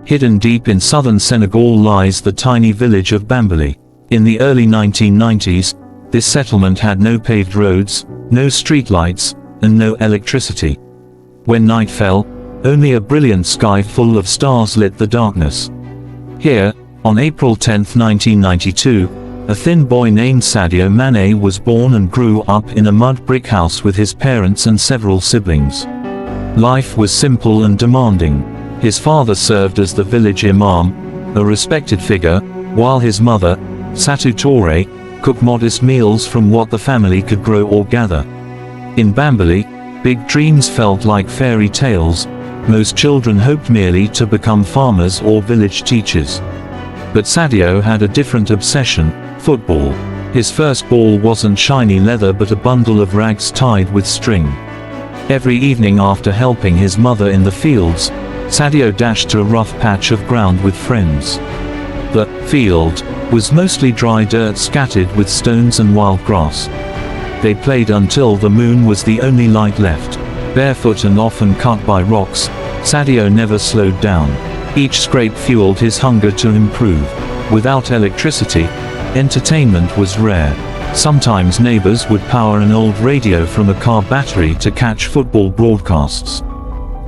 Hidden deep in southern Senegal lies the tiny village of Bambali. In the early 1990s, this settlement had no paved roads, no streetlights, and no electricity. When night fell, only a brilliant sky full of stars lit the darkness. Here, on April 10, 1992, a thin boy named Sadio Mané was born and grew up in a mud brick house with his parents and several siblings. Life was simple and demanding. His father served as the village imam, a respected figure, while his mother, Satou Touré, cooked modest meals from what the family could grow or gather. In Bambali, big dreams felt like fairy tales. Most children hoped merely to become farmers or village teachers. But Sadio had a different obsession: football. His first ball wasn't shiny leather but a bundle of rags tied with string. Every evening after helping his mother in the fields, Sadio dashed to a rough patch of ground with friends. The field was mostly dry dirt scattered with stones and wild grass. They played until the moon was the only light left. Barefoot and often cut by rocks, Sadio never slowed down. Each scrape fueled his hunger to improve. Without electricity, entertainment was rare. Sometimes neighbors would power an old radio from a car battery to catch football broadcasts.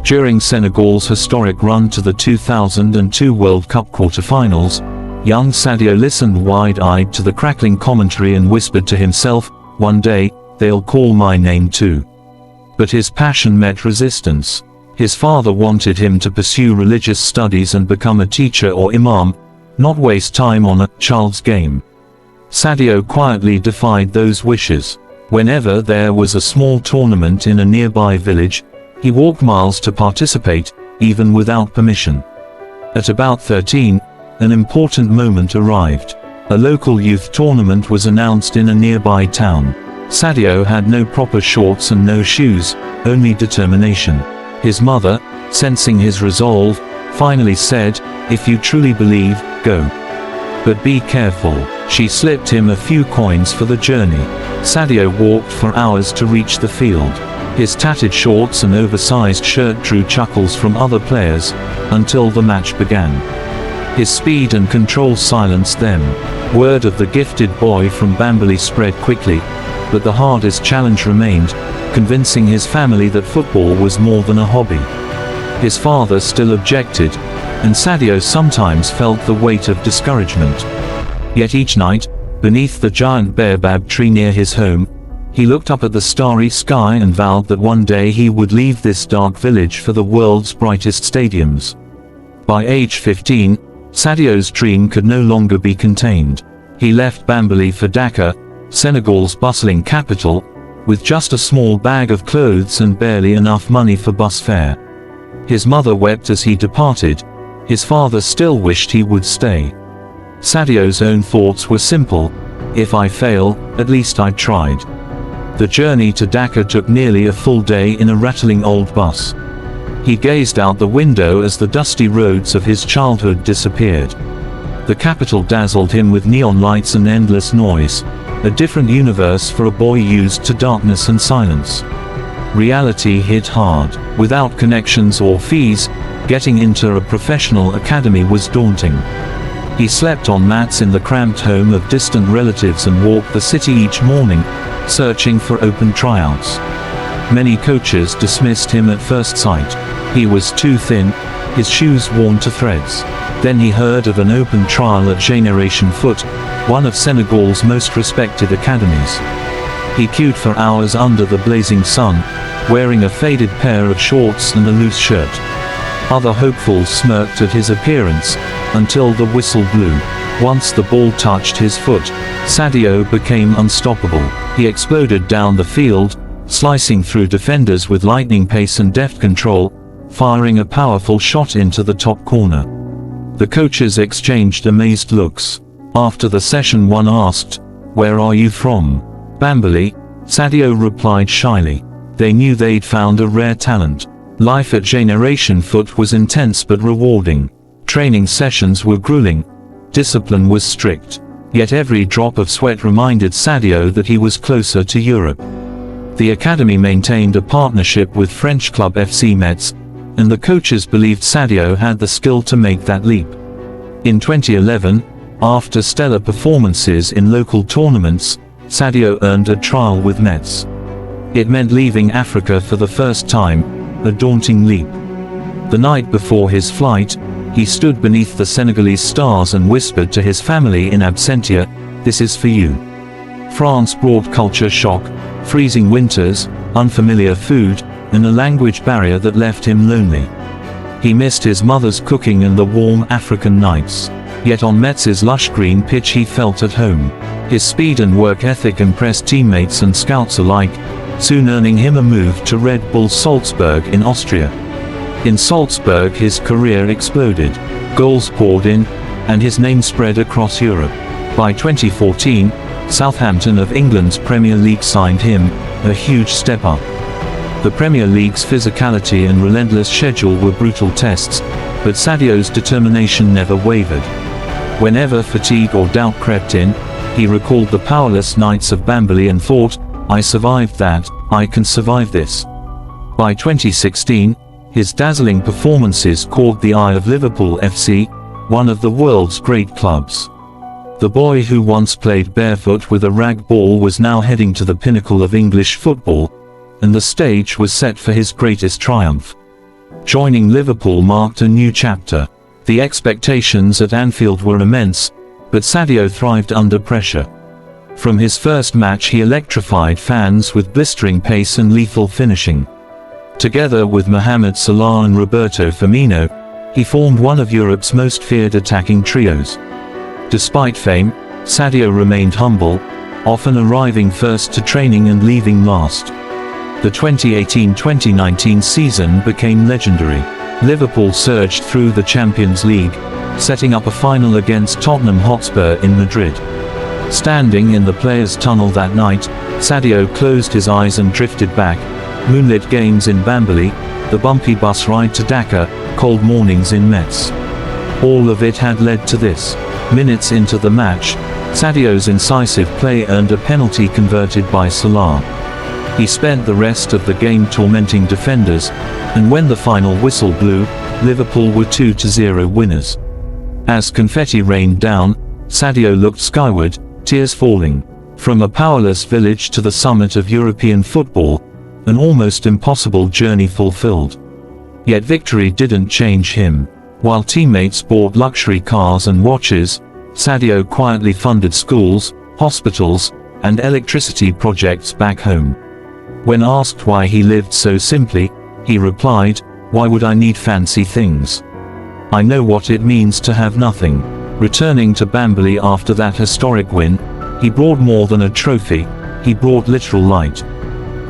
During Senegal's historic run to the 2002 World Cup quarterfinals, young Sadio listened wide-eyed to the crackling commentary and whispered to himself, "One day, they'll call my name too." But his passion met resistance. His father wanted him to pursue religious studies and become a teacher or imam, not waste time on a child's game. Sadio quietly defied those wishes. Whenever there was a small tournament in a nearby village, he walked miles to participate, even without permission. At about 13, an important moment arrived. A local youth tournament was announced in a nearby town. Sadio had no proper shorts and no shoes, only determination. His mother, sensing his resolve, finally said, "If you truly believe, go. But be careful." She slipped him a few coins for the journey. Sadio walked for hours to reach the field. His tattered shorts and oversized shirt drew chuckles from other players, until the match began. His speed and control silenced them. Word of the gifted boy from Bambali spread quickly, but the hardest challenge remained: convincing his family that football was more than a hobby. His father still objected, and Sadio sometimes felt the weight of discouragement. Yet each night, beneath the giant baobab tree near his home, he looked up at the starry sky and vowed that one day he would leave this dark village for the world's brightest stadiums. By age 15, Sadio's dream could no longer be contained. He left Bambali for Dakar, Senegal's bustling capital, with just a small bag of clothes and barely enough money for bus fare. His mother wept as he departed. His father still wished he would stay. Sadio's own thoughts were simple: if I fail, at least I tried. The journey to Dakar took nearly a full day in a rattling old bus. He gazed out the window as the dusty roads of his childhood disappeared. The capital dazzled him with neon lights and endless noise, a different universe for a boy used to darkness and silence. Reality hit hard. Without connections or fees, getting into a professional academy was daunting. He slept on mats in the cramped home of distant relatives and walked the city each morning, searching for open tryouts. Many coaches dismissed him at first sight. He was too thin, his shoes worn to threads. Then he heard of an open trial at Génération Foot, one of Senegal's most respected academies. He queued for hours under the blazing sun, wearing a faded pair of shorts and a loose shirt. Other hopefuls smirked at his appearance, until the whistle blew. Once the ball touched his foot, Sadio became unstoppable. He exploded down the field, slicing through defenders with lightning pace and deft control, firing a powerful shot into the top corner. The coaches exchanged amazed looks. After the session, one asked, "Where are you from?" "Bambali," Sadio replied shyly. They knew they'd found a rare talent. Life at Génération Foot was intense but rewarding. Training sessions were grueling. Discipline was strict. Yet every drop of sweat reminded Sadio that he was closer to Europe. The academy maintained a partnership with French club FC Metz, and the coaches believed Sadio had the skill to make that leap. In 2011, after stellar performances in local tournaments, Sadio earned a trial with Metz. It meant leaving Africa for the first time, a daunting leap. The night before his flight, he stood beneath the Senegalese stars and whispered to his family in absentia, "This is for you." France brought culture shock, freezing winters, unfamiliar food, and a language barrier that left him lonely. He missed his mother's cooking and the warm African nights. Yet on Metz's lush green pitch he felt at home. His speed and work ethic impressed teammates and scouts alike, soon earning him a move to Red Bull Salzburg in Austria. In Salzburg his career exploded, goals poured in, and his name spread across Europe. By 2014, Southampton of England's Premier League signed him, a huge step up. The Premier League's physicality and relentless schedule were brutal tests, but Sadio's determination never wavered. Whenever fatigue or doubt crept in, he recalled the powerless nights of Bambali and thought, "I survived that, I can survive this." By 2016, his dazzling performances caught the eye of Liverpool FC, one of the world's great clubs. The boy who once played barefoot with a rag ball was now heading to the pinnacle of English football, and the stage was set for his greatest triumph. Joining Liverpool marked a new chapter. The expectations at Anfield were immense, but Sadio thrived under pressure. From his first match he electrified fans with blistering pace and lethal finishing. Together with Mohamed Salah and Roberto Firmino, he formed one of Europe's most feared attacking trios. Despite fame, Sadio remained humble, often arriving first to training and leaving last. The 2018-2019 season became legendary. Liverpool surged through the Champions League, setting up a final against Tottenham Hotspur in Madrid. Standing in the players' tunnel that night, Sadio closed his eyes and drifted back. Moonlit games in Bambali, the bumpy bus ride to Dakar, cold mornings in Metz. All of it had led to this. Minutes into the match, Sadio's incisive play earned a penalty converted by Salah. He spent the rest of the game tormenting defenders, and when the final whistle blew, Liverpool were 2-0 winners. As confetti rained down, Sadio looked skyward, tears falling. From a powerless village to the summit of European football, an almost impossible journey fulfilled. Yet victory didn't change him. While teammates bought luxury cars and watches, Sadio quietly funded schools, hospitals, and electricity projects back home. When asked why he lived so simply, he replied, "Why would I need fancy things? I know what it means to have nothing." Returning to Bambali after that historic win, he brought more than a trophy, he brought literal light.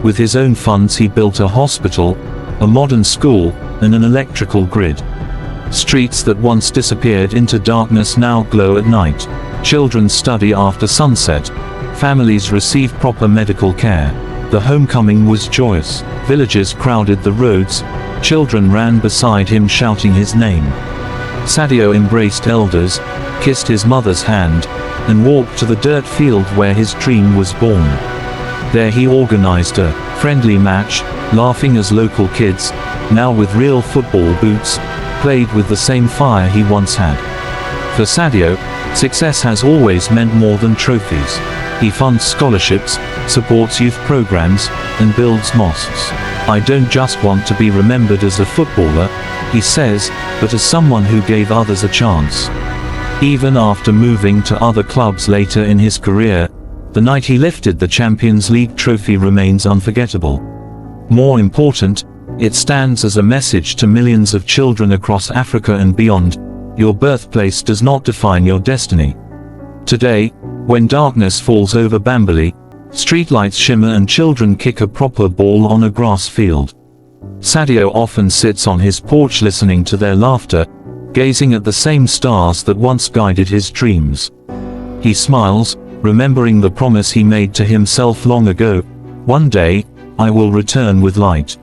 With his own funds he built a hospital, a modern school, and an electrical grid. Streets that once disappeared into darkness now glow at night. Children study after sunset. Families receive proper medical care. The homecoming was joyous. Villagers crowded the roads. Children ran beside him shouting his name. Sadio embraced elders, kissed his mother's hand, and walked to the dirt field where his dream was born. There he organized a friendly match, laughing as local kids, now with real football boots, played with the same fire he once had. For Sadio, success has always meant more than trophies. He funds scholarships, supports youth programs, and builds mosques. "I don't just want to be remembered as a footballer," he says, "but as someone who gave others a chance." Even after moving to other clubs later in his career, the night he lifted the Champions League trophy remains unforgettable. More important, it stands as a message to millions of children across Africa and beyond: your birthplace does not define your destiny. Today, when darkness falls over Bambali, streetlights shimmer and children kick a proper ball on a grass field. Sadio often sits on his porch listening to their laughter, gazing at the same stars that once guided his dreams. He smiles, remembering the promise he made to himself long ago: "One day, I will return with light."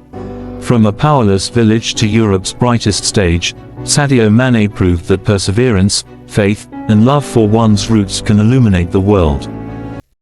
From a powerless village to Europe's brightest stage, Sadio Mané proved that perseverance, faith, and love for one's roots can illuminate the world.